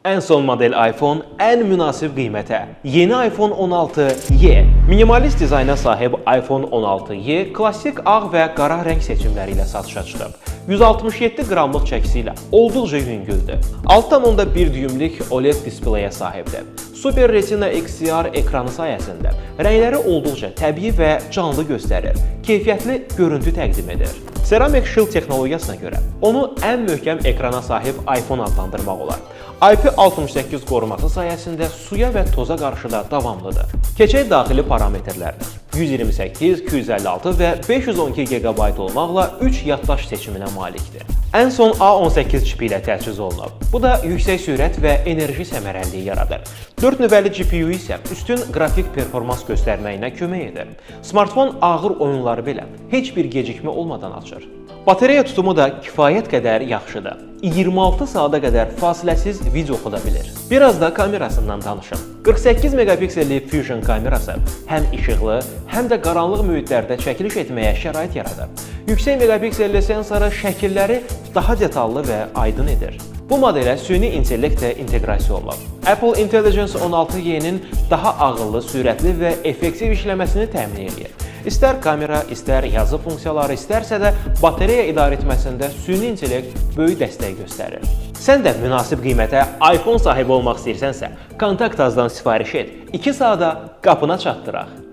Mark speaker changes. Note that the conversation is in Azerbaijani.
Speaker 1: Ən son model iPhone ən münasib qiymətə. Yeni iPhone 16y. Minimalist dizayna sahib iPhone 16y klassik ağ və qara rəng seçimləri ilə satışa çıxıb. 167 qramlıq çəkisi ilə olduqca yüngüldür. 6,1 düymlük OLED displeyə sahibdir. Super Retina XDR ekranı sayəsində rəngləri olduqca təbii və canlı göstərir, keyfiyyətli görüntü təqdim edir. Ceramic Shield texnologiyasına görə onu ən möhkəm ekrana sahib iPhone adlandırmaq olar. IP68 qoruması sayəsində suya və toza qarşı da davamlıdır. Keçək daxili parametrlərinə. 128, 256 və 512 GB olmaqla 3 yaddaş seçiminə malikdir. Ən son A18 çipi ilə təchiz olunub. Bu da yüksək sürət və enerji səmərəliliyi yaradır. 4 növbəli GPU isə üstün qrafik performans göstərməyinə kömək edir. Smartfon ağır oyunları belə heç bir gecikmə olmadan açır. Batareya tutumu da kifayət qədər yaxşıdır. 26 saata qədər fasiləsiz video oxuda bilir. Biraz da kamerasından danışım. 48 megapikselli Fusion kamerası həm işıqlı, həm də qaranlıq mühitlərdə çəkiliş etməyə şərait yaradır. Yüksək megapikselli sensoru şəkilləri daha detallı və aydın edir. Bu modelə süni intellekt də inteqrasiya olunub. Apple Intelligence 16y'nin daha ağıllı, sürətli və effektiv işləməsini təmin edir. İstər kamera, istər yazı funksiyaları, istərsə də batareya idarə etməsində süni intellekt böyük dəstək göstərir. Sən də münasib qiymətə iPhone sahibi olmaq istəyirsənsə, Kontakt azdan sifariş et. 2 saata qapına çatdıraq.